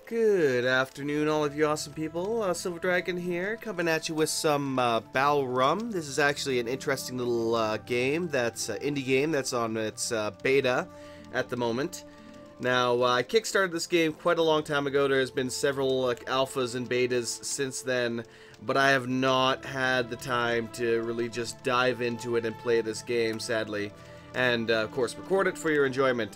Good afternoon, all of you awesome people. Silver Dragon here, coming at you with some Balrum. This is actually an interesting little game that's indie game that's on its beta at the moment. Now, I kickstarted this game quite a long time ago. There's been several alphas and betas since then, but I have not had the time to really just dive into it and play this game, sadly, and of course record it for your enjoyment.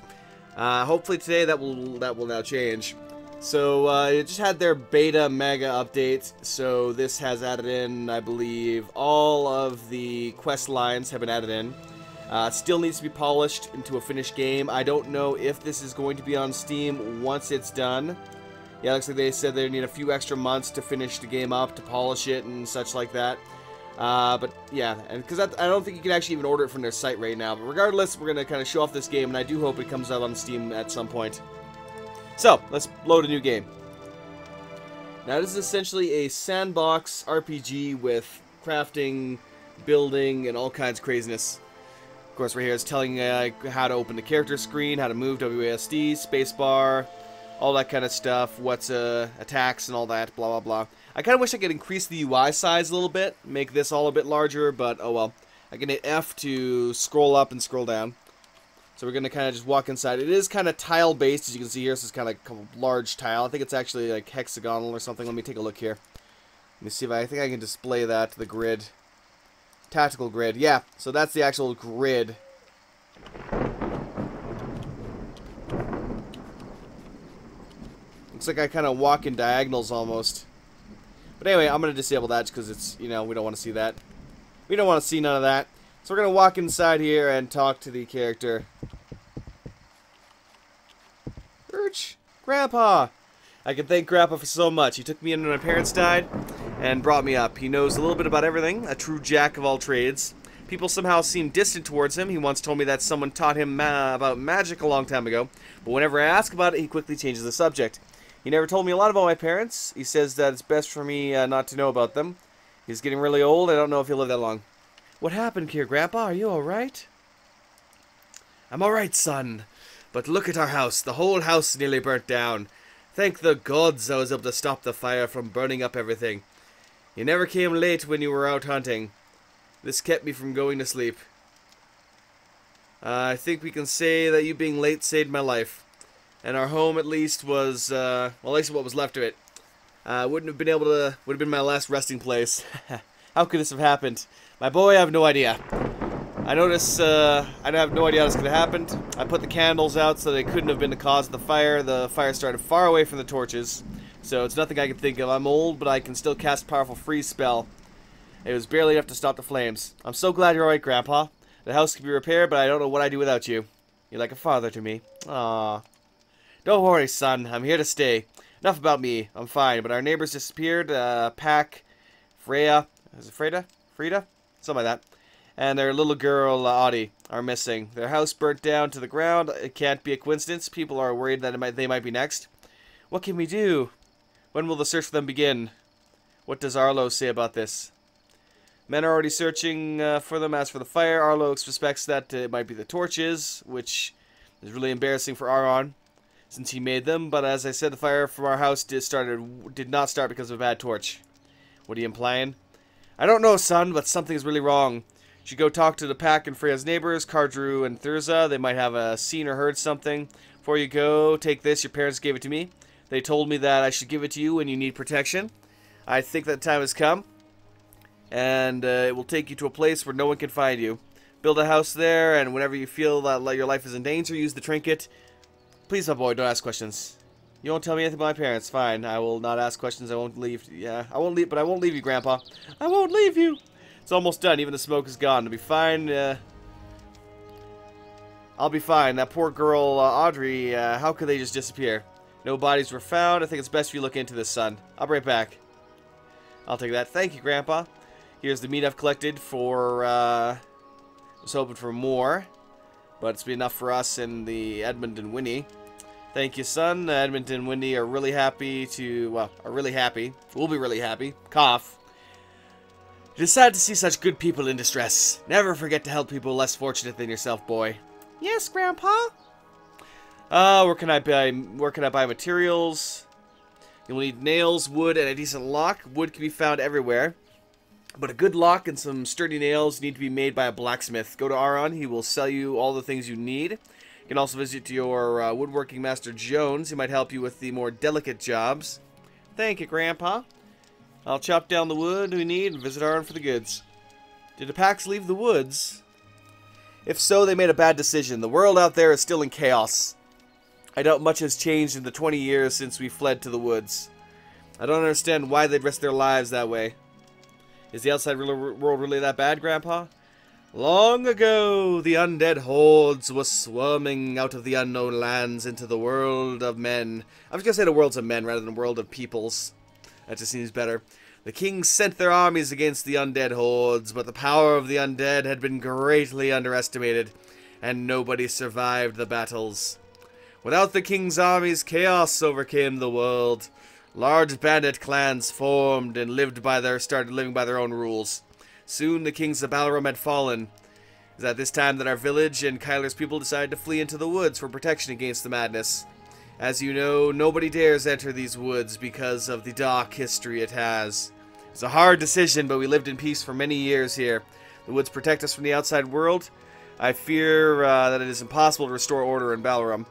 Hopefully today that will now change. So, it just had their beta mega update, so this has added in, I believe, all of the quest lines have been added in. It still needs to be polished into a finished game. I don't know if this is going to be on Steam once it's done. Yeah, looks like they said they need a few extra months to finish the game up, to polish it and such like that. But yeah, and because I don't think you can actually even order it from their site right now. But regardless, we're going to kind of show off this game, and I do hope it comes out on Steam at some point. So, let's load a new game. Now, this is essentially a sandbox RPG with crafting, building, and all kinds of craziness. Of course, right here is telling you how to open the character screen, how to move WASD, spacebar, all that kind of stuff, what's attacks and all that, blah, blah, blah. I kind of wish I could increase the UI size a little bit, make this all a bit larger, but oh well. I can hit F to scroll up and scroll down. So we're going to kind of just walk inside. It is kind of tile-based, as you can see here. This is kind of like a large tile. I think it's actually like hexagonal or something. Let me take a look here. Let me see if I think I can display that to the grid. Tactical grid. Yeah, so that's the actual grid. Looks like I kind of walk in diagonals almost. But anyway, I'm going to disable that because it's, you know, we don't want to see that. We don't want to see none of that. So we're going to walk inside here and talk to the character. Grandpa! I can thank Grandpa for so much. He took me in when my parents died and brought me up. He knows a little bit about everything, a true jack of all trades. People somehow seem distant towards him. He once told me that someone taught him about magic a long time ago, but whenever I ask about it, he quickly changes the subject. He never told me a lot about my parents. He says that it's best for me not to know about them. He's getting really old. I don't know if he'll live that long. What happened here, Grandpa? Are you alright? I'm alright, son. But look at our house. The whole house nearly burnt down. Thank the gods I was able to stop the fire from burning up everything. You never came late when you were out hunting. This kept me from going to sleep. I think we can say that you being late saved my life. And our home, at least, was, well, at least what was left of it. Would have been my last resting place. How could this have happened? My boy, I have no idea. I notice, I have no idea how this could have happened. I put the candles out so they couldn't have been the cause of the fire. The fire started far away from the torches, so it's nothing I can think of. I'm old, but I can still cast a powerful freeze spell. It was barely enough to stop the flames. I'm so glad you're alright, Grandpa. The house can be repaired, but I don't know what I'd do without you. You're like a father to me. Aww. Don't worry, son. I'm here to stay. Enough about me. I'm fine, but our neighbors disappeared. Pack, Freya... Is it Freda? Frida? Something like that. And their little girl, Audie, are missing. Their house burnt down to the ground. It can't be a coincidence. People are worried that they might be next. What can we do? When will the search for them begin? What does Arlo say about this? Men are already searching for them. As for the fire, Arlo suspects that it might be the torches, which is really embarrassing for Aron, since he made them. But as I said, the fire from our house did not start because of a bad torch. What are you implying? I don't know, son, but something's really wrong. You should go talk to the Pack and Freya's neighbors, Kardru and Thurza. They might have seen or heard something. Before you go, take this. Your parents gave it to me. They told me that I should give it to you when you need protection. I think that time has come. And it will take you to a place where no one can find you. Build a house there, and whenever you feel that your life is in danger, use the trinket. Please, my boy, don't ask questions. You won't tell me anything about my parents. Fine, I will not ask questions. I won't leave. Yeah, I won't leave, but I won't leave you, Grandpa. I won't leave you. It's almost done. Even the smoke is gone. It'll be fine. I'll be fine. That poor girl, Audrey, how could they just disappear? No bodies were found. I think it's best if you look into this, son. I'll be right back. I'll take that. Thank you, Grandpa. Here's the meat I've collected for, I was hoping for more, but it's been enough for us and the Edmund and Winnie. Thank you, son. Edmund and Winnie are really happy to, well, are really happy. We'll be really happy. Cough. It is sad to see such good people in distress. Never forget to help people less fortunate than yourself, boy. Yes, Grandpa. Where can I buy materials? You'll need nails, wood, and a decent lock. Wood can be found everywhere. But a good lock and some sturdy nails need to be made by a blacksmith. Go to Aron. He will sell you all the things you need. You can also visit your woodworking master, Jones. He might help you with the more delicate jobs. Thank you, Grandpa. I'll chop down the wood we need and visit Aron for the goods. Did the Pax leave the woods? If so, they made a bad decision. The world out there is still in chaos. I doubt much has changed in the 20 years since we fled to the woods. I don't understand why they'd risk their lives that way. Is the outside world really that bad, Grandpa? Long ago, the undead hordes were swarming out of the unknown lands into the world of men. I was going to say the worlds of men rather than the world of peoples. That just seems better. The kings sent their armies against the undead hordes, but the power of the undead had been greatly underestimated, and nobody survived the battles. Without the king's armies, chaos overcame the world. Large bandit clans formed and started living by their own rules. Soon the kings of Balrum had fallen. It was at this time that our village and Kyler's people decided to flee into the woods for protection against the madness. As you know, nobody dares enter these woods because of the dark history it has. It's a hard decision, but we lived in peace for many years here. The woods protect us from the outside world. I fear that it is impossible to restore order in Balrum.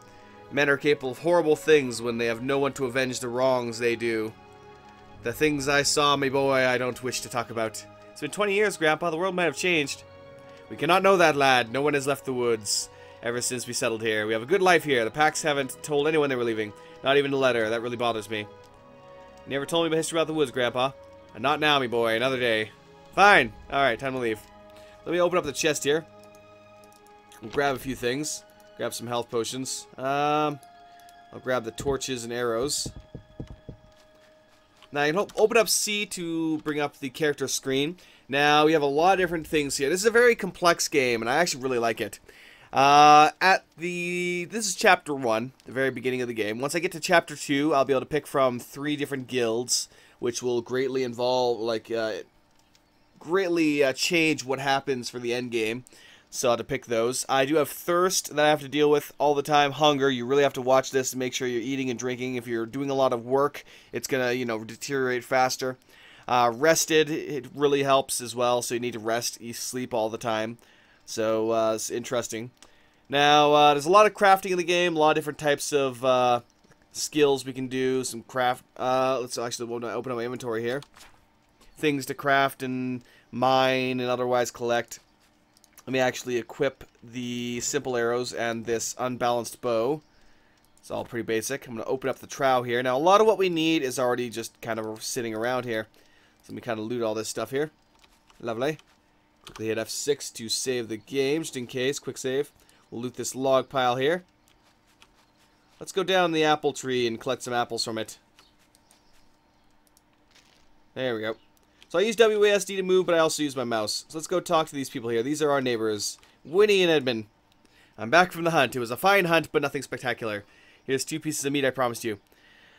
Men are capable of horrible things when they have no one to avenge the wrongs they do. The things I saw, my boy, I don't wish to talk about. It's been 20 years, Grandpa. The world might have changed. We cannot know that, lad. No one has left the woods ever since we settled here. We have a good life here. The Pax haven't told anyone they were leaving. Not even a letter. That really bothers me. You never told me the history about the woods, Grandpa. And not now, me boy. Another day. Fine. Alright, time to leave. Let me open up the chest here. We'll grab a few things. Grab some health potions. I'll grab the torches and arrows. Now, you can open up C to bring up the character screen. Now, we have a lot of different things here. This is a very complex game, and I actually really like it. This is Chapter 1, the very beginning of the game. Once I get to Chapter 2, I'll be able to pick from 3 different guilds, which will greatly involve, greatly change what happens for the end game. So I have to pick those. I do have thirst that I have to deal with all the time. Hunger, you really have to watch this and make sure you're eating and drinking. If you're doing a lot of work, it's going to, deteriorate faster. Rested, it really helps as well, so you need to rest, you sleep all the time. So, it's interesting. Now, there's a lot of crafting in the game, a lot of different types of skills we can do, some craft. Let's actually open up my inventory here. Things to craft and mine and otherwise collect. Let me actually equip the simple arrows and this unbalanced bow. It's all pretty basic. I'm going to open up the trowel here. Now, a lot of what we need is already just kind of sitting around here. So let me kind of loot all this stuff here. Lovely. Quickly hit F6 to save the game, just in case. Quick save. We'll loot this log pile here. Let's go down the apple tree and collect some apples from it. There we go. So I use WASD to move, but I also use my mouse. So let's go talk to these people here. These are our neighbors, Winnie and Edmund. I'm back from the hunt. It was a fine hunt, but nothing spectacular. Here's 2 pieces of meat I promised you.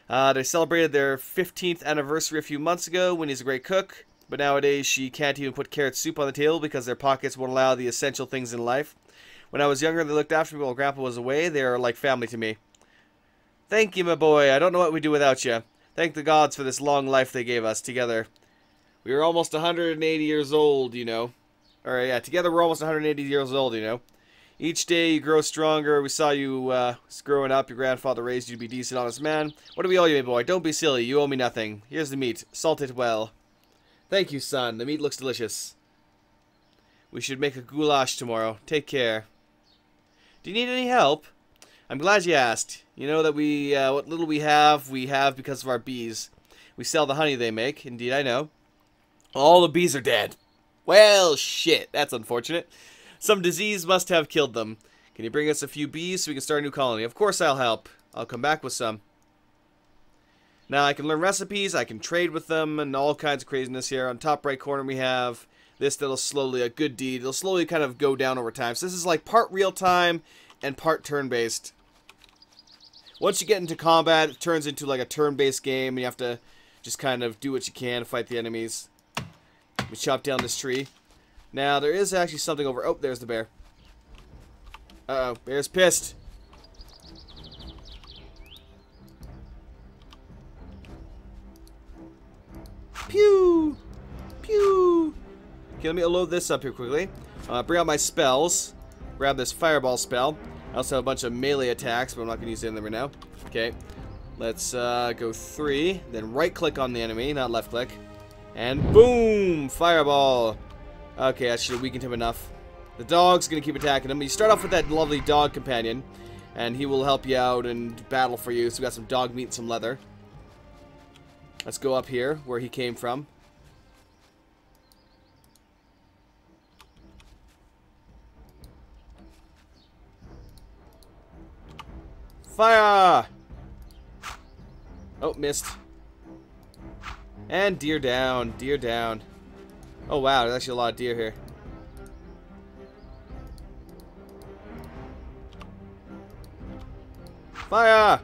They celebrated their 15th anniversary a few months ago. Winnie's a great cook, but nowadays she can't even put carrot soup on the table because their pockets won't allow the essential things in life. When I was younger, they looked after me while Grandpa was away. They are like family to me. Thank you, my boy. I don't know what we'd do without you. Thank the gods for this long life they gave us together. We were almost 180 years old, Or, yeah, together we're almost 180 years old, Each day you grow stronger. We saw you growing up. Your grandfather raised you to be a decent, honest man. What do we owe you, my boy? Don't be silly. You owe me nothing. Here's the meat. Salt it well. Thank you, son. The meat looks delicious. We should make a goulash tomorrow. Take care. Do you need any help? I'm glad you asked. You know that what little we have because of our bees. We sell the honey they make. Indeed, I know. All the bees are dead. Well, shit. That's unfortunate. Some disease must have killed them. Can you bring us a few bees so we can start a new colony? Of course I'll help. I'll come back with some. Now I can learn recipes, I can trade with them, and all kinds of craziness here. On top right corner we have this that'll slowly, a good deed. It'll slowly kind of go down over time. So this is like part real time and part turn-based. Once you get into combat, it turns into like a turn-based game, and you have to just kind of do what you can to fight the enemies. We chop down this tree. Now, there is actually something over... Oh, there's the bear. Uh-oh, bear's pissed. Pew! Pew! Okay, let me load this up here quickly. Bring out my spells. Grab this fireball spell. I also have a bunch of melee attacks, but I'm not going to use any of them right now. Okay. Let's go 3. Then right-click on the enemy, not left-click. And boom! Fireball! Okay, that should have weakened him enough. The dog's going to keep attacking him. You start off with that lovely dog companion, and he will help you out and battle for you. So we got some dog meat and some leather. Let's go up here, where he came from. Fire! Oh, missed. And deer down, deer down. Oh wow, there's actually a lot of deer here. Fire!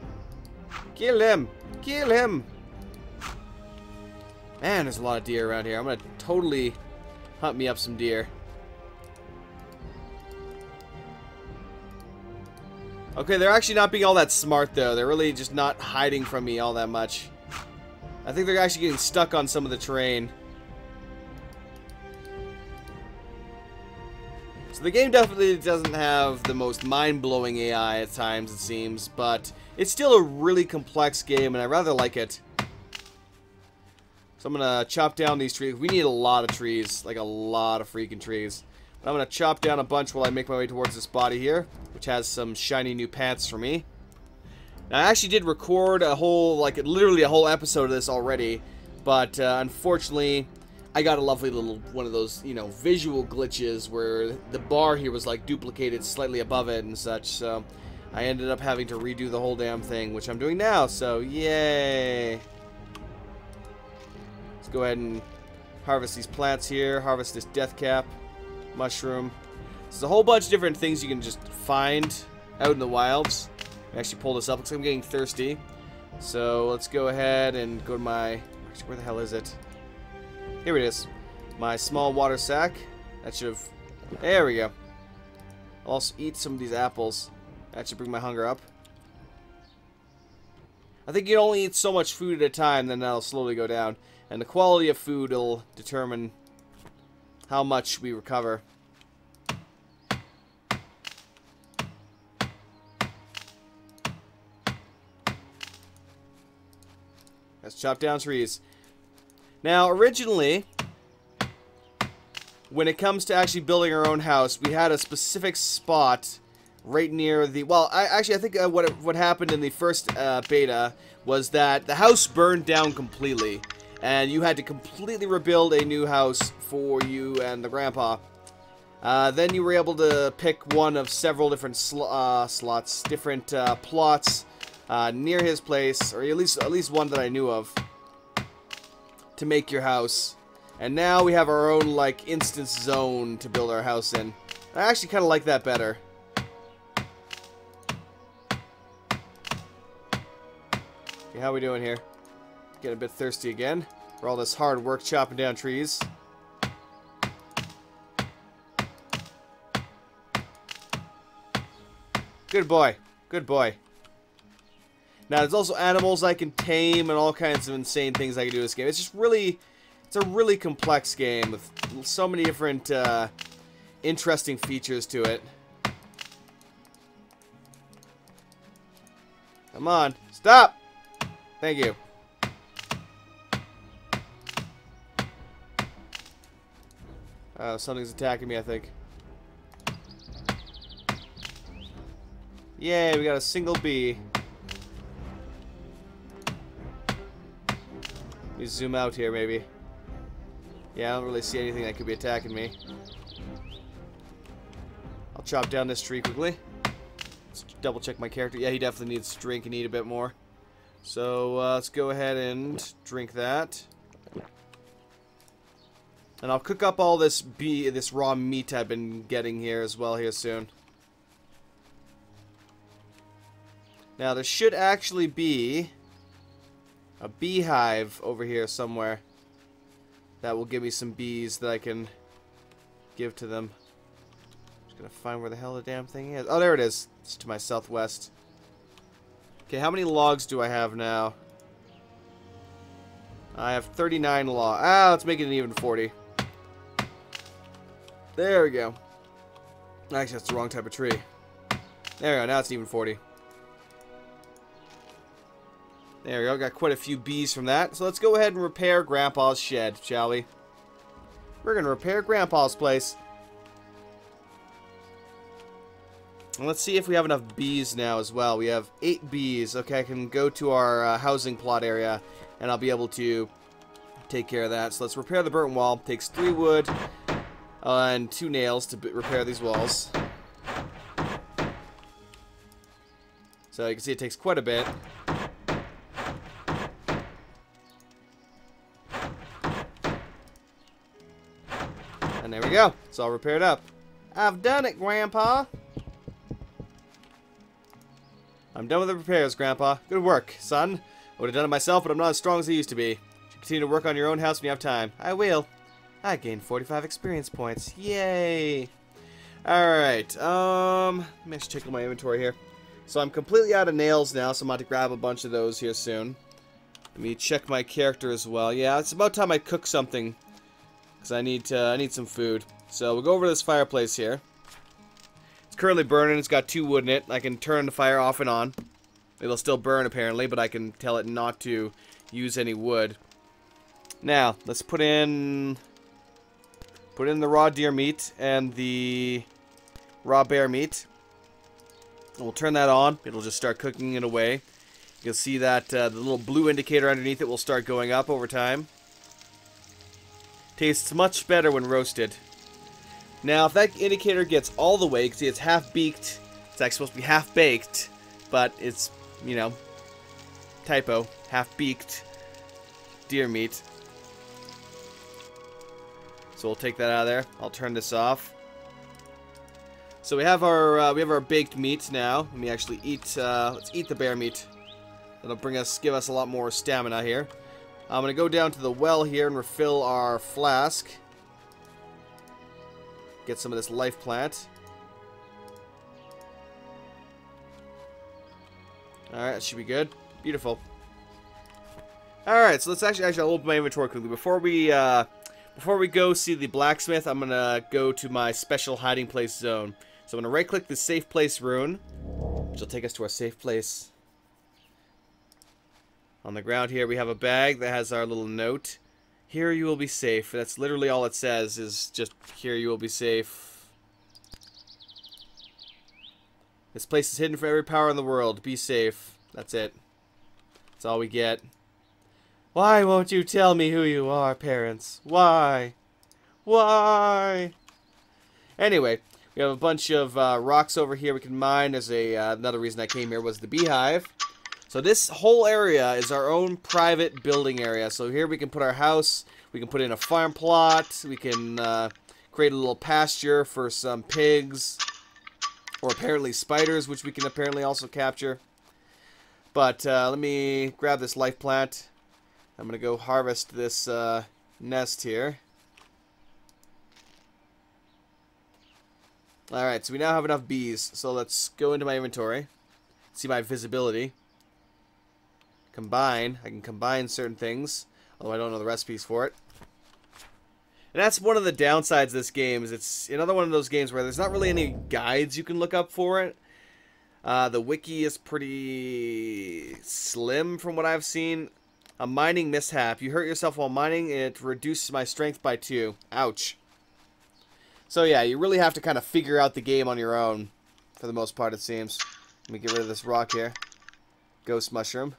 Kill him! Kill him! Man, there's a lot of deer around here. I'm gonna totally hunt me up some deer. Okay, they're actually not being all that smart, though. They're really just not hiding from me all that much. I think they're actually getting stuck on some of the terrain. So the game definitely doesn't have the most mind-blowing AI at times, it seems, but it's still a really complex game, and I rather like it. So I'm gonna chop down these trees. We need a lot of trees, like a lot of freaking trees. But I'm gonna chop down a bunch while I make my way towards this body here, which has some shiny new pants for me. Now, I actually did record a whole, like, literally a whole episode of this already, but unfortunately, I got a lovely little one of those, you know, visual glitches where the bar here was, like, duplicated slightly above it and such, so I ended up having to redo the whole damn thing, which I'm doing now, so yay! Let's go ahead and harvest these plants here, harvest this death cap, mushroom. There's a whole bunch of different things you can just find out in the wilds. Actually pull this up. Looks like I'm getting thirsty. So let's go ahead and go to my... Actually, where the hell is it? Here it is. My small water sack. That should have... There we go. I'll also eat some of these apples. That should bring my hunger up. I think you can only eat so much food at a time, then that'll slowly go down. And the quality of food will determine how much we recover. Let's chop down trees. Now, originally, when it comes to actually building our own house, we had a specific spot right near the... Well, I think what happened in the first beta was that the house burned down completely, and you had to completely rebuild a new house for you and the grandpa. Then you were able to pick one of several different different plots near his place, or at least one that I knew of, to make your house. And now we have our own, like, instance zone to build our house in. I actually kind of like that better. Okay, how are we doing here? Getting a bit thirsty again for all this hard work chopping down trees. Good boy. Good boy. Now, there's also animals I can tame and all kinds of insane things I can do in this game. It's just really... It's a really complex game with so many different interesting features to it. Come on. Stop! Thank you. Something's attacking me, I think. Yay, we got a single bee. Let me zoom out here, maybe. Yeah, I don't really see anything that could be attacking me. I'll chop down this tree quickly. Let's double check my character. Yeah, he definitely needs to drink and eat a bit more. So, let's go ahead and drink that. And I'll cook up all this raw meat I've been getting here as well here soon. Now, there should actually be a beehive over here somewhere that will give me some bees that I can give to them. Just gonna find where the hell the damn thing is. Oh, there it is. It's to my southwest. Okay, how many logs do I have now? I have 39 log. Ah, let's make it an even 40. There we go. Actually, that's the wrong type of tree. There we go. Now it's even 40. There we go. Got quite a few bees from that. So let's go ahead and repair Grandpa's shed, shall we? We're going to repair Grandpa's place. And let's see if we have enough bees now as well. We have 8 bees. Okay, I can go to our housing plot area, and I'll be able to take care of that. So let's repair the burnt wall. Takes 3 wood and 2 nails to repair these walls. So you can see it takes quite a bit. And there we go. It's all repaired up. I've done it, Grandpa. I'm done with the repairs, Grandpa. Good work, son. I would have done it myself, but I'm not as strong as I used to be. You should continue to work on your own house when you have time. I will. I gained 45 experience points. Yay! Alright, let me just check my inventory here. So I'm completely out of nails now, so I'm about to grab a bunch of those here soon. Let me check my character as well. Yeah, it's about time I cook something, because I need some food. So we'll go over to this fireplace here. It's currently burning. It's got 2 wood in it. I can turn the fire off and on. It'll still burn apparently, but I can tell it not to use any wood. Now, let's put in the raw deer meat and the raw bear meat. And we'll turn that on. It'll just start cooking it away. You'll see that the little blue indicator underneath it will start going up over time. Tastes much better when roasted. Now, if that indicator gets all the way, you can see it's half-baked. It's actually supposed to be half-baked, but it's, you know, typo. Half-baked deer meat. So we'll take that out of there. I'll turn this off. So we have our baked meat now. Let me actually eat. Let's eat the bear meat. That'll give us a lot more stamina here. I'm gonna go down to the well here and refill our flask. Get some of this life plant. Alright, that should be good. Beautiful. Alright, so let's actually I'll open my inventory quickly. Before we go see the blacksmith, I'm gonna go to my special hiding place zone. So I'm gonna right click the safe place rune, which will take us to our safe place. On the ground here we have a bag that has our little note. Here you will be safe. That's literally all it says, is just, here you will be safe. This place is hidden from every power in the world. Be safe. That's it. That's all we get. Why won't you tell me who you are, parents? Why? Why? Anyway, we have a bunch of rocks over here we can mine. There's another reason I came here was the beehive. So this whole area is our own private building area. So here we can put our house, we can put in a farm plot, we can create a little pasture for some pigs, or apparently spiders, which we can apparently also capture. But let me grab this life plant. I'm going to go harvest this nest here. Alright, so we now have enough bees. So let's go into my inventory, see my visibility. Combine. I can combine certain things, although I don't know the recipes for it. And that's one of the downsides of this game, is it's another one of those games where there's not really any guides you can look up for it. The wiki is pretty slim from what I've seen. A mining mishap. You hurt yourself while mining, it reduces my strength by 2. Ouch. So yeah, you really have to kind of figure out the game on your own, for the most part it seems. Let me get rid of this rock here. Ghost mushroom.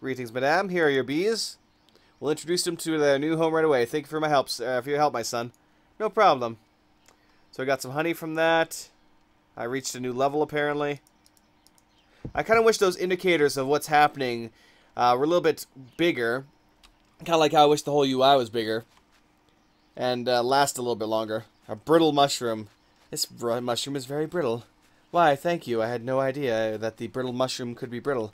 Greetings, madame. Here are your bees. We'll introduce them to their new home right away. Thank you for your help, my son. No problem. So I got some honey from that. I reached a new level, apparently. I kind of wish those indicators of what's happening were a little bit bigger. Kind of like how I wish the whole UI was bigger. And last a little bit longer. A brittle mushroom. This mushroom is very brittle. Why, thank you. I had no idea that the brittle mushroom could be brittle.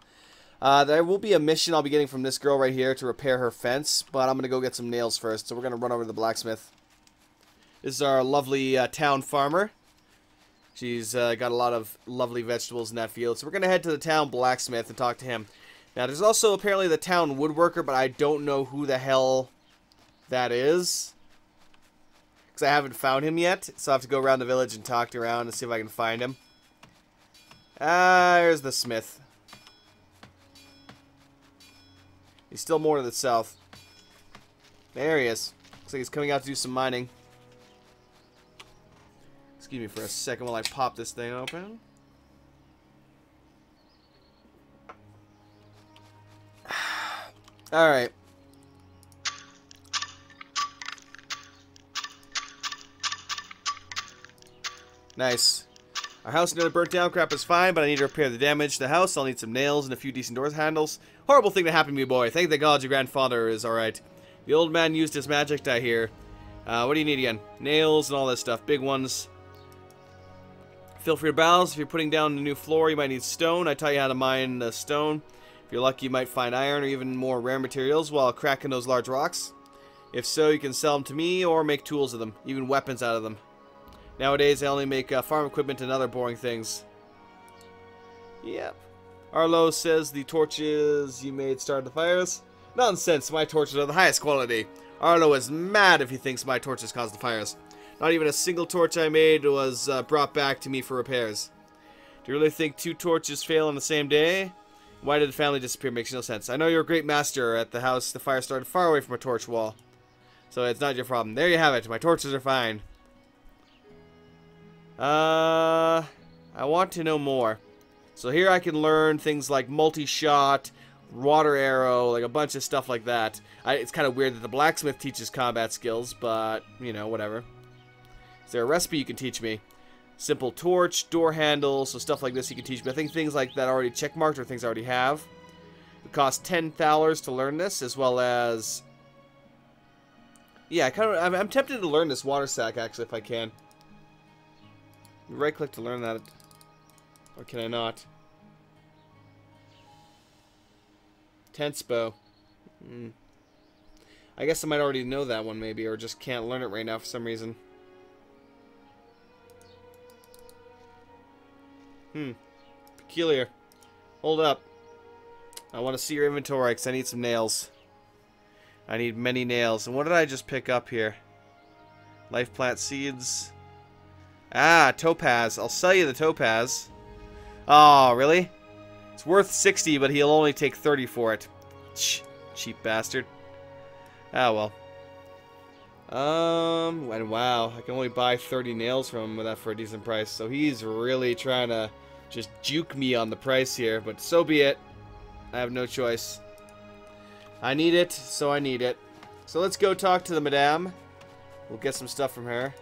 There will be a mission I'll be getting from this girl right here to repair her fence, but I'm going to go get some nails first, so we're going to run over to the blacksmith. This is our lovely town farmer. She's got a lot of lovely vegetables in that field, so we're going to head to the town blacksmith and talk to him. Now, there's also apparently the town woodworker, but I don't know who the hell that is. Because I haven't found him yet, so I have to go around the village and talk around and see if I can find him. There's the smith. He's still more to the south. There he is. Looks like he's coming out to do some mining. Excuse me for a second while I pop this thing open. Alright. Nice. Our house nearly burnt down. Crap is fine, but I need to repair the damage to the house. I'll need some nails and a few decent door handles. Horrible thing to happen to me, boy. Thank the gods your grandfather is alright. The old man used his magic, I hear. What do you need again? Nails and all this stuff. Big ones. Feel free to browse. If you're putting down a new floor, you might need stone. I taught you how to mine stone. If you're lucky, you might find iron or even more rare materials while cracking those large rocks. If so, you can sell them to me or make tools of them. Even weapons out of them. Nowadays, I only make farm equipment and other boring things. Yep. Arlo says the torches you made started the fires. Nonsense, my torches are the highest quality. Arlo is mad if he thinks my torches caused the fires. Not even a single torch I made was brought back to me for repairs. Do you really think 2 torches fail on the same day? Why did the family disappear? Makes no sense. I know you're a great master. At the house, the fire started far away from a torch wall. So it's not your problem. There you have it. My torches are fine. I want to know more. So here I can learn things like multi-shot, water arrow, like a bunch of stuff like that. It's kind of weird that the blacksmith teaches combat skills, but, you know, whatever. Is there a recipe you can teach me? Simple torch, door handle, so stuff like this you can teach me. I think things like that already checkmarked or things I already have. It costs 10 thalers to learn this, as well as... Yeah, I'm tempted to learn this water sack, actually, if I can. Right-click to learn that. Or can I not? Tense bow. I guess I might already know that one, maybe, or just can't learn it right now for some reason. Peculiar. Hold up. I want to see your inventory, because I need some nails. I need many nails. And what did I just pick up here? Life plant seeds. Ah, topaz. I'll sell you the topaz. Oh, really? It's worth 60, but he'll only take 30 for it. Cheap bastard. Ah, well. And wow, I can only buy 30 nails from him with that for a decent price. So he's really trying to just juke me on the price here, but so be it. I have no choice. I need it, so I need it. So let's go talk to the madame. We'll get some stuff from her.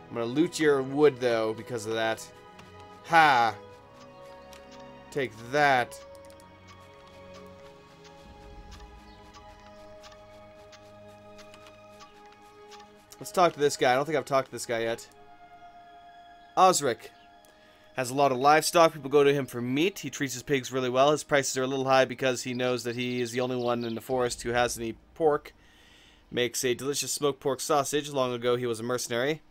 I'm gonna loot your wood, though, because of that. Ha! Take that. Let's talk to this guy. I don't think I've talked to this guy yet. Osric has a lot of livestock. People go to him for meat. He treats his pigs really well. His prices are a little high because he knows that he is the only one in the forest who has any pork. Makes a delicious smoked pork sausage. Long ago, he was a mercenary.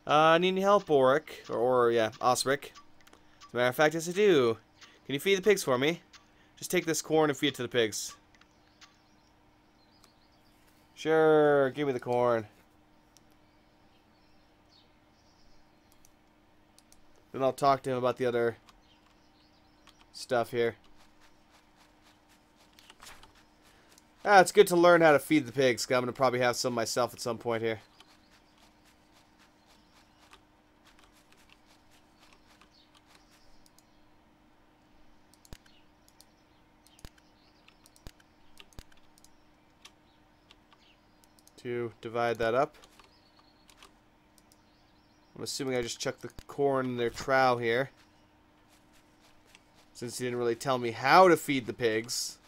Need any help, Oric? Yeah, Osric. As a matter of fact, yes I do. Can you feed the pigs for me? Just take this corn and feed it to the pigs. Sure, give me the corn. Then I'll talk to him about the other stuff here. It's good to learn how to feed the pigs, 'cause I'm going to probably have some myself at some point here. To divide that up. I'm assuming I just chucked the corn in their trough here. Since he didn't really tell me how to feed the pigs.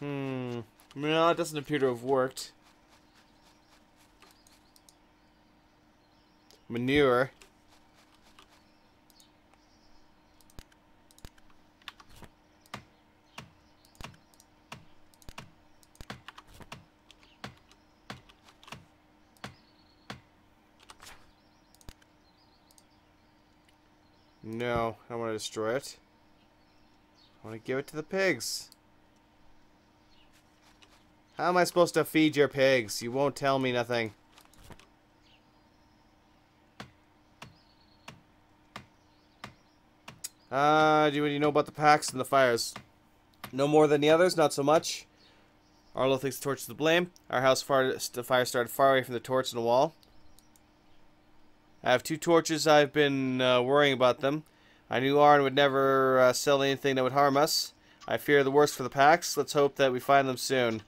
No, it doesn't appear to have worked. Manure. No, I don't want to destroy it. I want to give it to the pigs. How am I supposed to feed your pigs? You won't tell me nothing. Do you know about the packs and the fires? No more than the others, not so much. Arlo thinks the torch is to blame. Our house the fire started far away from the torch in the wall. I have 2 torches. I've been worrying about them. I knew Arn would never sell anything that would harm us. I fear the worst for the packs. Let's hope that we find them soon.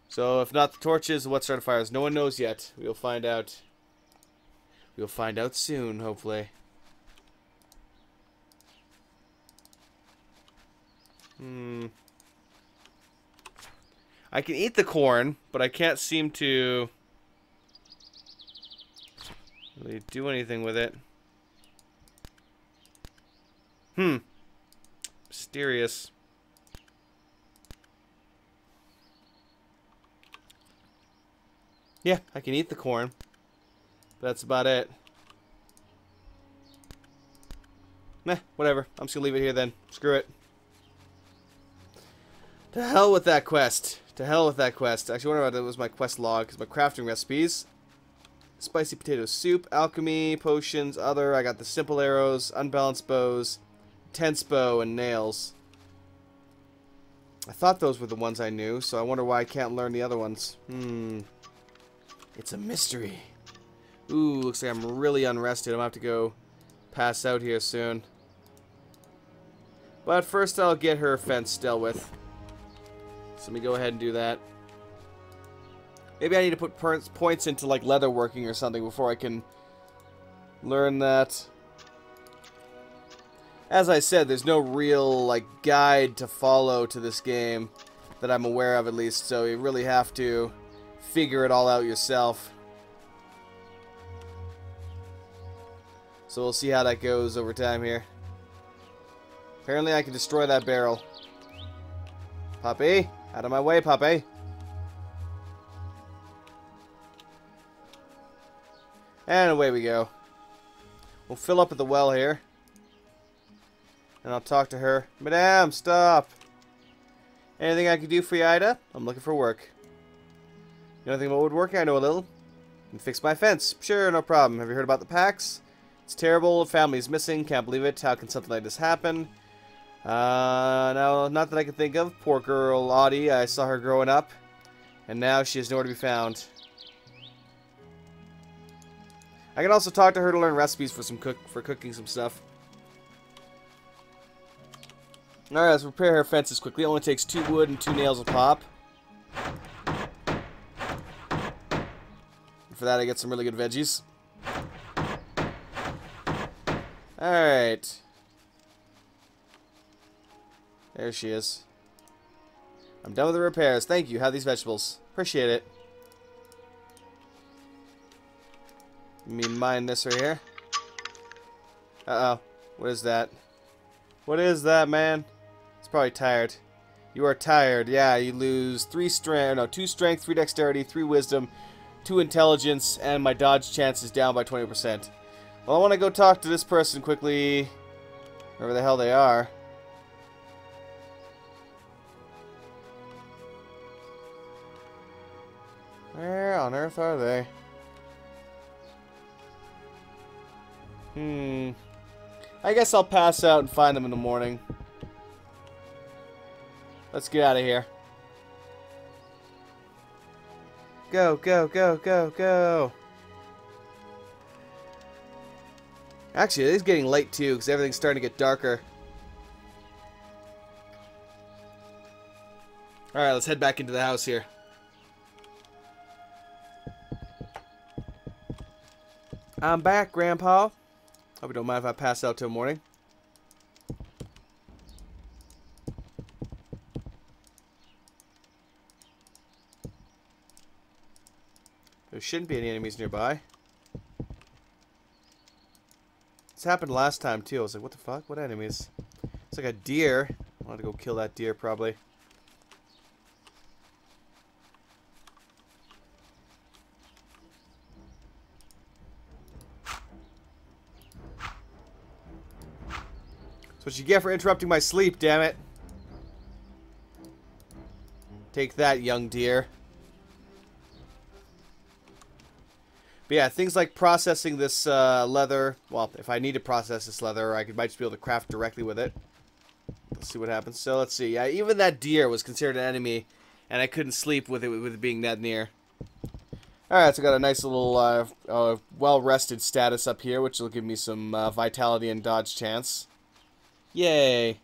So, if not the torches, what started fires? No one knows yet. We'll find out. We'll find out soon, hopefully. I can eat the corn, but I can't seem to really do anything with it. Mysterious. Yeah, I can eat the corn. But that's about it. Meh, whatever. I'm just gonna leave it here then. Screw it. To hell with that quest. To hell with that quest. Actually, what about that was my quest log, because my crafting recipes. Spicy potato soup, alchemy, potions, other. I got the simple arrows, unbalanced bows, tense bow, and nails. I thought those were the ones I knew, so I wonder why I can't learn the other ones. It's a mystery. Ooh, looks like I'm really unrested. I'm gonna have to go pass out here soon. But first I'll get her fence dealt with. So let me go ahead and do that. Maybe I need to put points into like leather working or something before I can learn that. As I said, there's no real like guide to follow to this game that I'm aware of, at least, so you really have to figure it all out yourself. So we'll see how that goes over time here. Apparently I can destroy that barrel. Puppy, out of my way, puppy. And away we go. We'll fill up at the well here. And I'll talk to her. Madame, stop. Anything I can do for you, Ida? I'm looking for work. You know anything about woodworking? I know a little. You can fix my fence. Sure, no problem. Have you heard about the packs? It's terrible. Family's missing. Can't believe it. How can something like this happen? No, not that I can think of. Poor girl, Audie. I saw her growing up. And now she is nowhere to be found. I can also talk to her to learn recipes for cooking some stuff. Alright, let's repair her fences quickly. It only takes 2 wood and 2 nails a pop. For that, I get some really good veggies. Alright. There she is. I'm done with the repairs. Thank you. Have these vegetables. Appreciate it. Let me mine this right here. Uh-oh. What is that? What is that, man? It's probably tired. You are tired. Yeah, you lose 2 strength, 3 dexterity, 3 wisdom, 2 intelligence, and my dodge chance is down by 20%. Well, I want to go talk to this person quickly. Wherever the hell they are. Where on earth are they? I guess I'll pass out and find them in the morning. Let's get out of here. Go, go, go, go, go. Actually, it is getting late too, because everything's starting to get darker. Alright, let's head back into the house here. I'm back, Grandpa. Hope you don't mind if I pass out till morning. There shouldn't be any enemies nearby. This happened last time too. I was like, what the fuck? What enemies? It's like a deer. I want to go kill that deer probably. That's what you get for interrupting my sleep, damn it. Take that, young deer. But yeah, things like processing this leather. Well, if I need to process this leather, might just be able to craft directly with it. Let's see what happens. So let's see. Yeah, even that deer was considered an enemy, and I couldn't sleep with it being that near. Alright, so I got a nice little well-rested status up here, which will give me some vitality and dodge chance. Yay.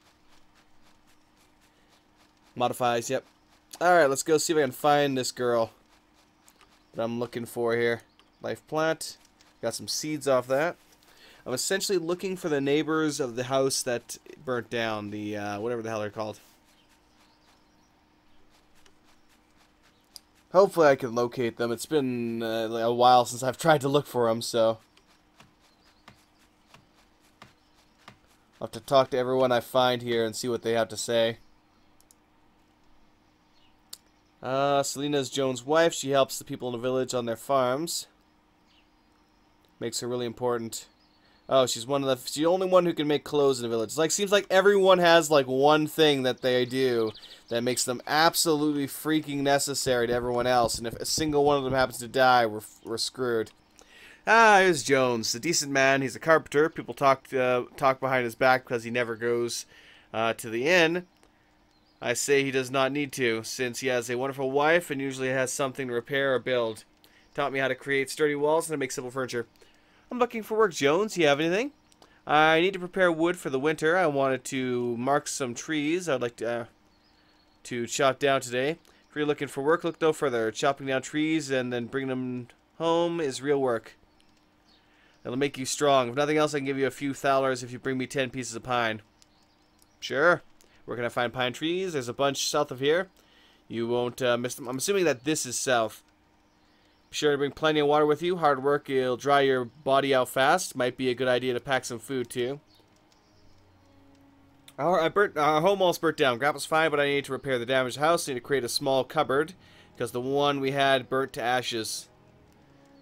Modifies, yep. Alright, let's go see if I can find this girl that I'm looking for here. Life plant. Got some seeds off that. I'm essentially looking for the neighbors of the house that burnt down. The, whatever the hell they're called. Hopefully I can locate them. It's been a while since I've tried to look for them, so... I'll have to talk to everyone I find here and see what they have to say. Selena's Joan's wife. She helps the people in the village on their farms. Makes her really important. Oh, she's the only one who can make clothes in the village. Seems like everyone has one thing that they do that makes them absolutely freaking necessary to everyone else. And if a single one of them happens to die, we're screwed. Here's Jones, a decent man. He's a carpenter. People talk behind his back because he never goes to the inn. I say he does not need to, since he has a wonderful wife and usually has something to repair or build. Taught me how to create sturdy walls and to make simple furniture. I'm looking for work, Jones. Do you have anything? I need to prepare wood for the winter. I wanted to mark some trees I'd like to chop down today. If you're looking for work, look no further. Chopping down trees and then bringing them home is real work. It'll make you strong. If nothing else, I can give you a few thalers if you bring me 10 pieces of pine. Sure. Where can I find pine trees? There's a bunch south of here. You won't miss them. I'm assuming that this is south. Be sure to bring plenty of water with you. Hard work, it'll dry your body out fast. Might be a good idea to pack some food, too. Our home almost burnt down. Grandpa's fine, but I need to repair the damaged house. I need to create a small cupboard, because the one we had burnt to ashes.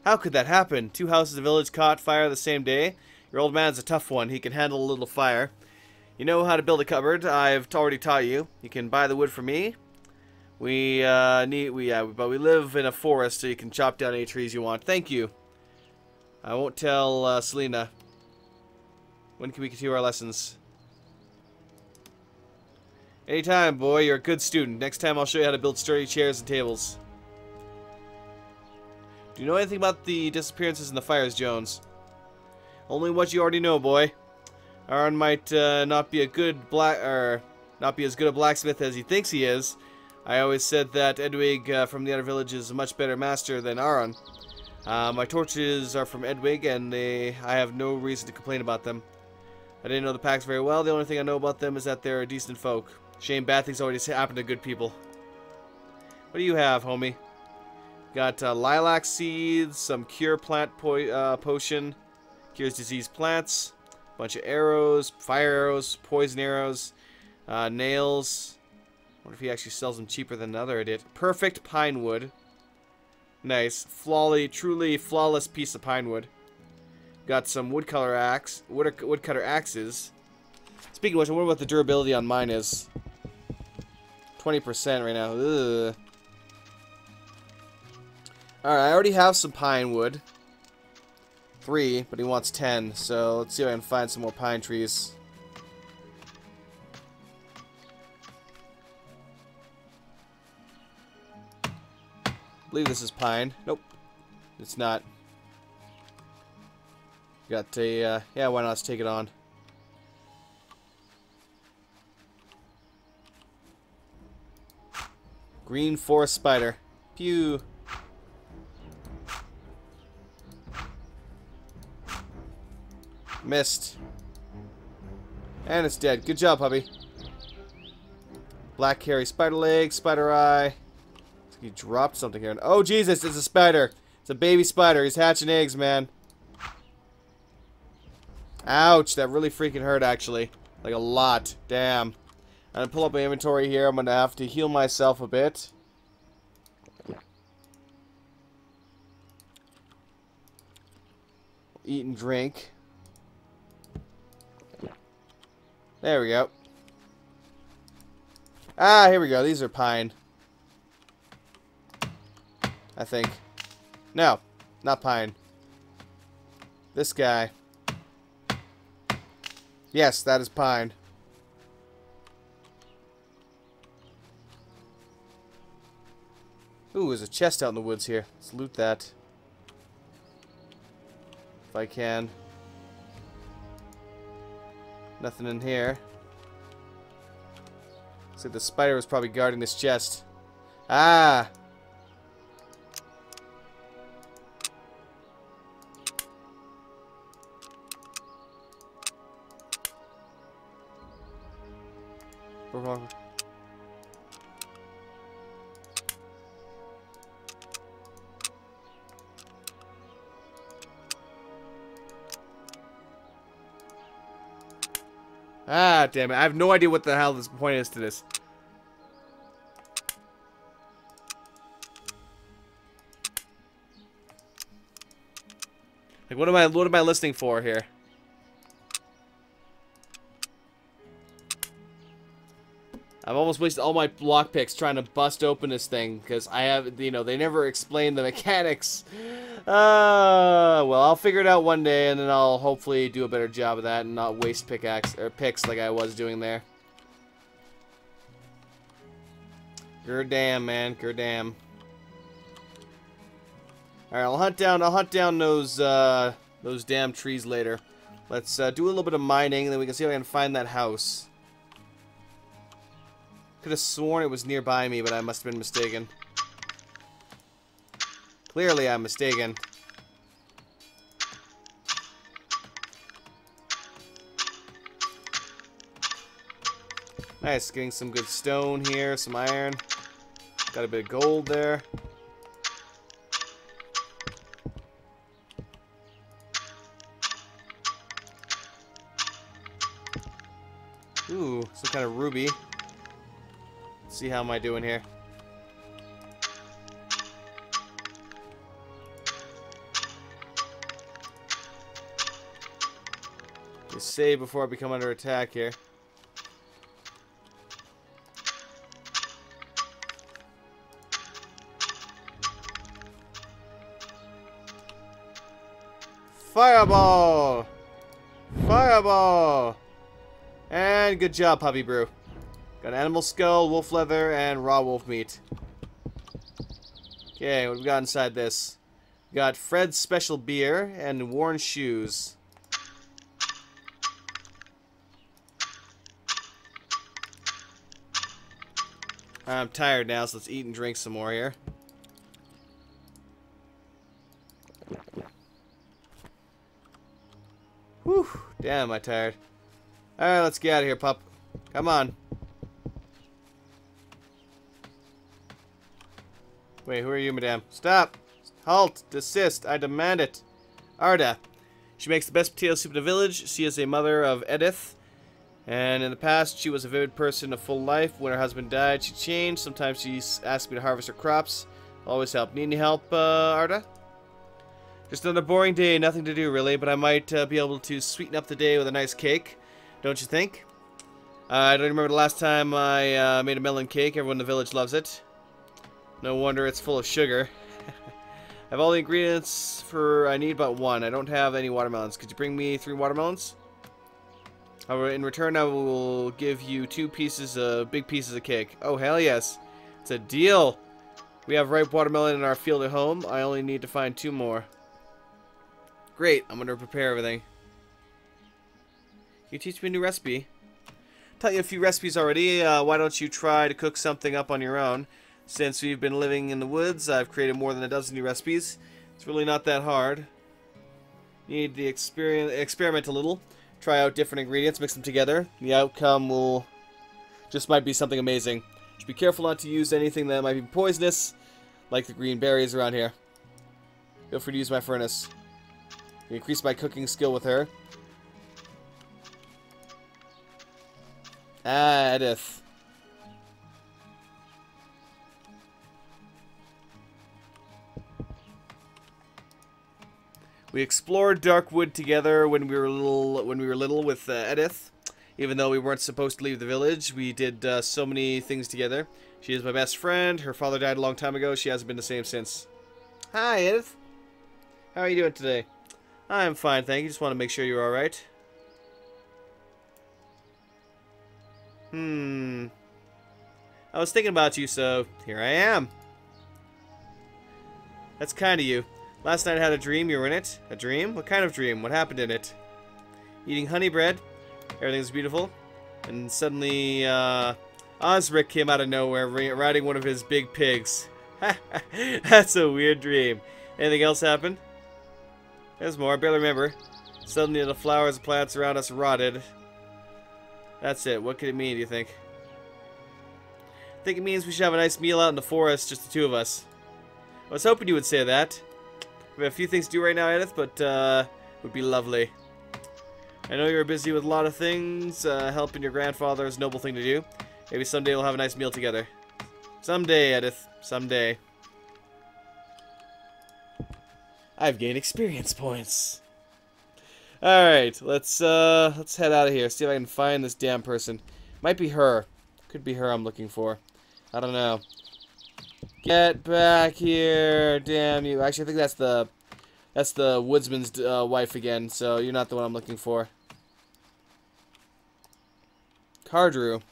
How could that happen? 2 houses in the village caught fire the same day. Your old man's a tough one. He can handle a little fire. You know how to build a cupboard. I've already taught you. You can buy the wood from me. But we live in a forest, so you can chop down any trees you want. Thank you. I won't tell Selena. When can we continue our lessons? Anytime, boy. You're a good student. Next time I'll show you how to build sturdy chairs and tables. Do you know anything about the disappearances and the fires, Jones? Only what you already know, boy. Aaron might not be as good a blacksmith as he thinks he is. I always said that Edwig from the other village is a much better master than Aaron. My torches are from Edwig, and I have no reason to complain about them. I didn't know the packs very well. The only thing I know about them is that they're decent folk. Shame bad things always happen to good people. What do you have, homie? Got lilac seeds, some cure plant potion, cures diseased plants, bunch of arrows, fire arrows, poison arrows, nails. I wonder if he actually sells them cheaper than another idiot. Perfect pine wood. Nice. Truly flawless piece of pine wood. Got some woodcutter axes. Speaking of which, I wonder what the durability on mine is. 20% right now. Ugh. Alright, I already have some pine wood. 3, but he wants 10, so let's see if I can find some more pine trees. I believe this is pine. Nope, it's not. Got a, yeah, why not? Let's take it on. Green forest spider. Pew. Missed. And it's dead. Good job, puppy. Black hairy spider leg, spider eye. He dropped something here. Oh, Jesus, it's a spider. It's a baby spider. He's hatching eggs, man. Ouch, that really freaking hurt, actually. Like a lot. Damn. I'm gonna pull up my inventory here. I'm gonna have to heal myself a bit. Eat and drink. There we go. Ah, here we go. These are pine. I think. No, not pine. This guy. Yes, that is pine. Ooh, there's a chest out in the woods here. Let's loot that. If I can. Nothing in here. Looks like the spider was probably guarding this chest. Ah! Ah, damn it. I have no idea what the hell this point is to this. Like, what am I listening for here? I've almost wasted all my lockpicks trying to bust open this thing because I have, you know, they never explain the mechanics. Well, I'll figure it out one day, and then I'll hopefully do a better job of that and not waste picks like I was doing there. Gerdam, man, gerdam. All right, I'll hunt down those damn trees later. Let's do a little bit of mining, and then we can see if I can find that house. Could have sworn it was nearby me, but I must have been mistaken. Clearly, I'm mistaken. Nice, getting some good stone here, some iron. Got a bit of gold there. Ooh, some kind of ruby. Let's see how am I doing here. Just save before I become under attack here. Fireball! Fireball! And good job, Puppy Brew. Got animal skull, wolf leather, and raw wolf meat. Okay, what do we got inside this? We got Fred's special beer and worn shoes. I'm tired now, so let's eat and drink some more here. Whew, damn, am I tired. Alright, let's get out of here, pup. Come on. Wait, who are you, madame? Stop! Halt! Desist! I demand it! Arda. She makes the best potato soup in the village. She is a mother of Edith. And in the past, she was a vivid person of full life. When her husband died, she changed. Sometimes she asked me to harvest her crops. Always help. Need any help, Arda? Just another boring day. Nothing to do, really. But I might be able to sweeten up the day with a nice cake. Don't you think? I don't remember the last time I made a melon cake. Everyone in the village loves it. No wonder it's full of sugar. I have all the ingredients I need but one. I don't have any watermelons. Could you bring me 3 watermelons? However, in return, I will give you 2 big pieces of cake. Oh, hell yes. It's a deal. We have ripe watermelon in our field at home. I only need to find 2 more. Great. I'm going to prepare everything. Can you teach me a new recipe? Taught you a few recipes already. Why don't you try to cook something up on your own? Since we've been living in the woods, I've created more than a dozen new recipes. It's really not that hard. You need to experiment a little. Try out different ingredients, mix them together. The outcome might be something amazing. Just be careful not to use anything that might be poisonous, like the green berries around here. Feel free to use my furnace. Increase my cooking skill with her. Ah, Edith. We explored Darkwood together when we were little with Edith. Even though we weren't supposed to leave the village, we did so many things together. She is my best friend. Her father died a long time ago. She hasn't been the same since. Hi, Edith. How are you doing today? I'm fine, thank you. Just want to make sure you're alright. I was thinking about you, so here I am. That's kind of you. Last night I had a dream. You were in it. A dream? What kind of dream? What happened in it? Eating honey bread. Everything's beautiful. And suddenly, Osric came out of nowhere riding one of his big pigs. That's a weird dream. Anything else happen? There's more. I barely remember. Suddenly the flowers and plants around us rotted. That's it. What could it mean, do you think? I think it means we should have a nice meal out in the forest, just the two of us. I was hoping you would say that. We have a few things to do right now, Edith, but it would be lovely. I know you're busy with a lot of things. Helping your grandfather is a noble thing to do. Maybe someday we'll have a nice meal together. Someday, Edith. Someday. I've gained experience points. Alright, let's head out of here. See if I can find this damn person. Might be her. Could be her I'm looking for. I don't know. Get back here, damn you. Actually, I think that's the woodsman's wife again, so you're not the one I'm looking for. Cardrew.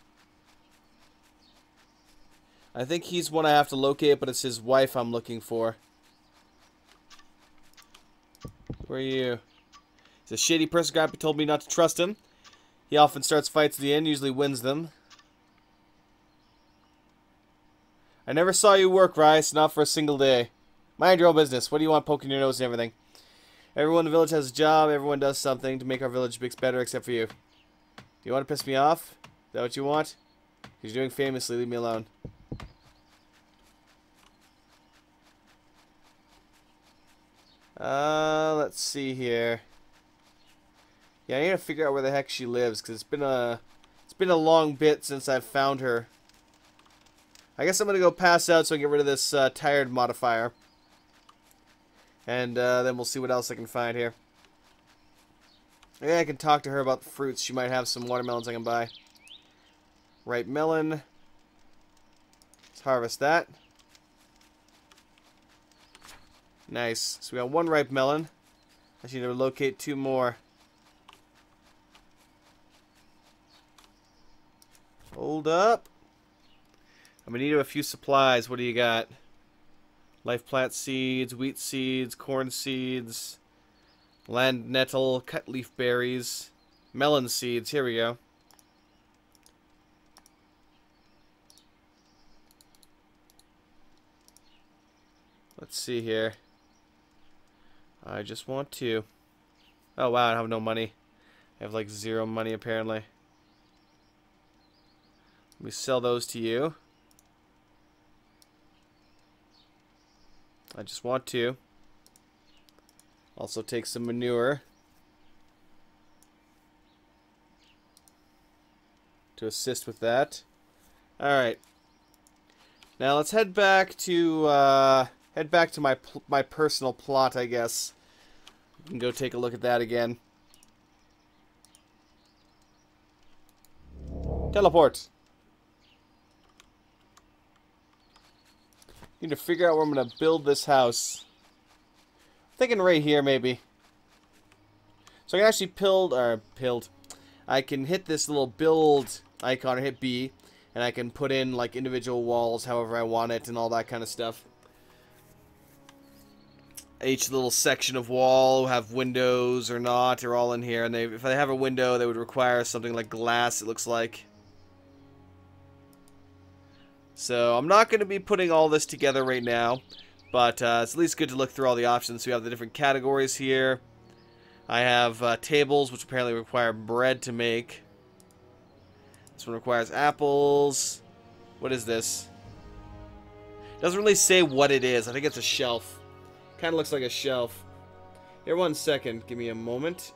I think he's one I have to locate, but it's his wife I'm looking for. Where are you? He's a shady person. Grandpa told me not to trust him. He often starts fights at the end, usually wins them. I never saw you work, Rice, not for a single day. Mind your own business. What do you want poking your nose and everything? Everyone in the village has a job. Everyone does something to make our village better except for you. Do you want to piss me off? Is that what you want? Because you're doing famously. Leave me alone. Let's see here. Yeah, I need to figure out where the heck she lives, because it's been a long bit since I've found her. I guess I'm gonna go pass out so I can get rid of this tired modifier. And then we'll see what else I can find here. Maybe I can talk to her about the fruits. She might have some watermelons I can buy. Ripe melon. Let's harvest that. Nice. So we got one ripe melon. I just need to locate two more. Hold up. I'm gonna need a few supplies. What do you got? Life plant seeds, wheat seeds, corn seeds, land nettle, cut leaf berries, melon seeds. Here we go. Let's see here. I just want to. Oh wow, I have no money. I have like 0 money apparently. Let me sell those to you. I just want to. Also take some manure to assist with that. Alright. Now let's head back to my personal plot, I guess. We can go take a look at that again. Teleport. Need to figure out where I'm going to build this house. I'm thinking right here, maybe. So I can actually I can hit this little build icon or hit B, and I can put in like individual walls however I want it and all that kind of stuff. Each little section of wall will have windows or not, or all in here. And if I have a window, they would require something like glass, it looks like. So I'm not going to be putting all this together right now, but it's at least good to look through all the options. So we have the different categories here. I have tables, which apparently require bread to make. This one requires apples. What is this? Doesn't really say what it is. I think it's a shelf. Kind of looks like a shelf. Here, 1 second. Give me a moment.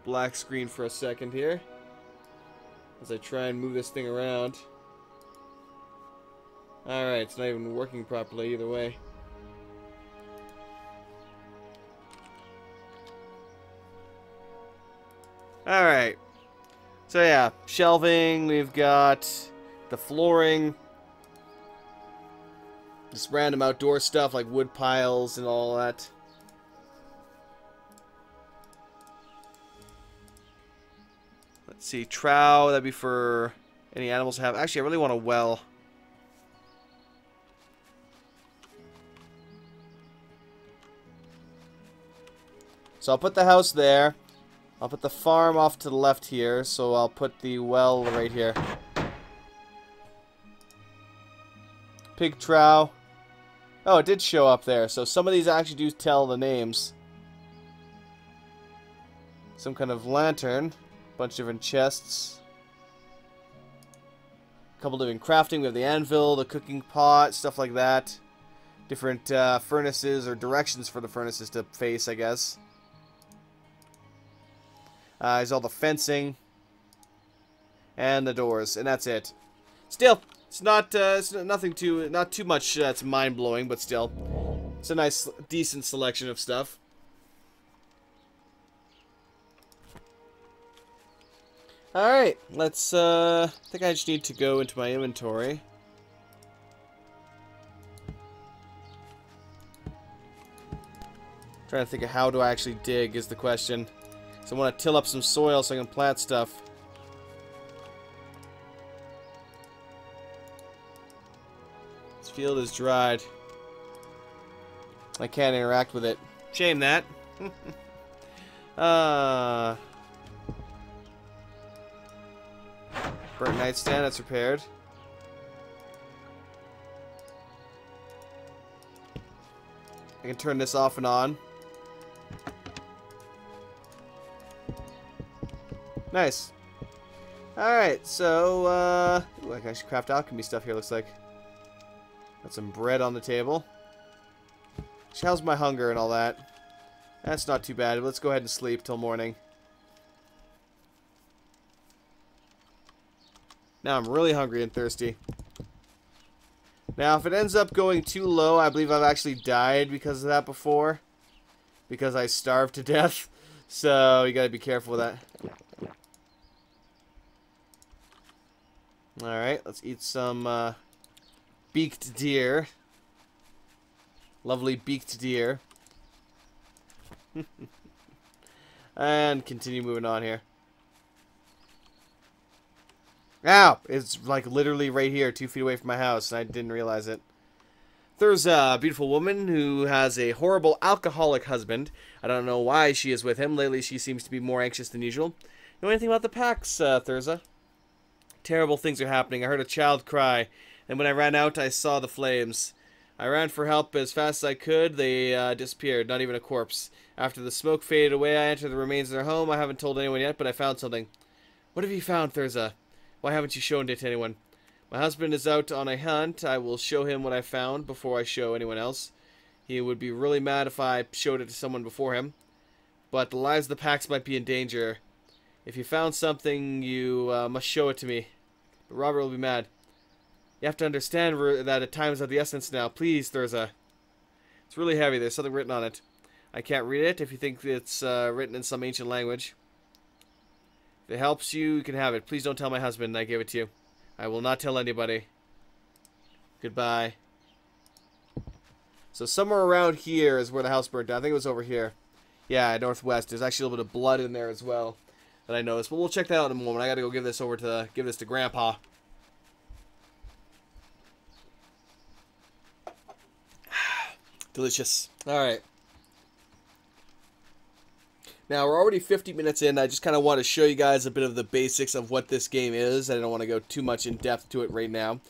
Black screen for a second here, as I try and move this thing around. Alright, it's not even working properly either way. Alright. So yeah, shelving, we've got the flooring, just random outdoor stuff like wood piles and all that. Let's see, trough, that'd be for any animals to have. Actually, I really want a well. So I'll put the house there. I'll put the farm off to the left here, so I'll put the well right here. Pig trough. Oh, it did show up there. So some of these actually do tell the names. Some kind of lantern. Bunch of different chests. A couple different crafting. We have the anvil, the cooking pot, stuff like that. Different furnaces or directions for the furnaces to face, I guess. There's all the fencing. And the doors. And that's it. Still, it's not nothing too, not too much that's mind-blowing, but still. It's a nice, decent selection of stuff. Alright, let's, I think I just need to go into my inventory. Trying to think of how do I actually dig is the question. So I want to till up some soil so I can plant stuff. This field is dried. I can't interact with it. Shame that. Burnt nightstand, that's repaired. I can turn this off and on. Nice. Alright, so, ooh, I can actually craft alchemy stuff here, looks like. Got some bread on the table. How's my hunger and all that? That's not too bad. Let's go ahead and sleep till morning. Now I'm really hungry and thirsty. Now, if it ends up going too low, I believe I've actually died because of that before. Because I starved to death. So, you gotta be careful with that. Alright, let's eat some beaked deer. Lovely beaked deer. And continue moving on here. Ow! It's like literally right here, 2 feet away from my house, and I didn't realize it. There's a beautiful woman who has a horrible alcoholic husband. I don't know why she is with him. Lately she seems to be more anxious than usual. Know anything about the packs, Thurza? Terrible things are happening. I heard a child cry, and when I ran out, I saw the flames. I ran for help as fast as I could. They disappeared, not even a corpse. After the smoke faded away, I entered the remains of their home. I haven't told anyone yet, but I found something. What have you found, Thurza? Why haven't you shown it to anyone? My husband is out on a hunt. I will show him what I found before I show anyone else. He would be really mad if I showed it to someone before him. But the lives of the packs might be in danger. If you found something, you must show it to me. But Robert will be mad. You have to understand that time is of the essence now. Please, Thurza. It's really heavy. There's something written on it. I can't read it if you think it's written in some ancient language. If it helps you, you can have it. Please don't tell my husband I gave it to you. I will not tell anybody. Goodbye. So somewhere around here is where the house burned down. I think it was over here. Yeah, northwest. There's actually a little bit of blood in there as well that I noticed. But we'll check that out in a moment. I gotta go give this to Grandpa. Delicious. Alright. Now, we're already 50 minutes in. I just kind of want to show you guys a bit of the basics of what this game is. I don't want to go too much in depth to it right now.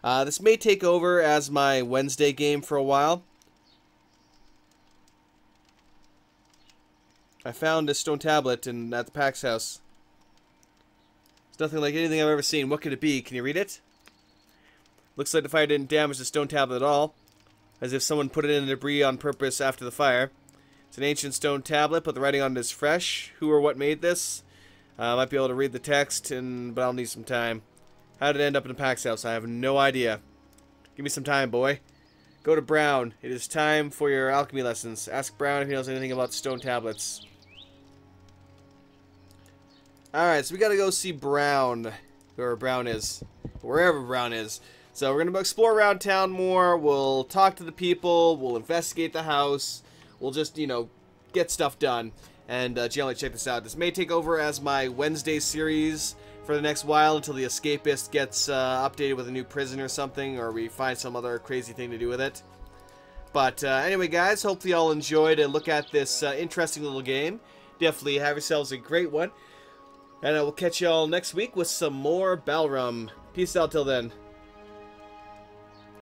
This may take over as my Wednesday game for a while. I found a stone tablet at the Pax house. It's nothing like anything I've ever seen. What could it be? Can you read it? Looks like the fire didn't damage the stone tablet at all. As if someone put it in the debris on purpose after the fire. It's an ancient stone tablet, but the writing on it is fresh. Who or what made this? I might be able to read the text, but I'll need some time. How did it end up in the Pax house? I have no idea. Give me some time, boy. Go to Brown. It is time for your alchemy lessons. Ask Brown if he knows anything about stone tablets. Alright, so we gotta go see Brown. Whoever Brown is. Wherever Brown is. So we're gonna explore around town more. We'll talk to the people. We'll investigate the house. We'll just, you know, get stuff done. And generally check this out. This may take over as my Wednesday series for the next while until the Escapist gets updated with a new prison or something, or we find some other crazy thing to do with it. But anyway, guys, hopefully y'all enjoyed a look at this interesting little game. Definitely have yourselves a great one. And I will catch y'all next week with some more Balrum. Peace out till then.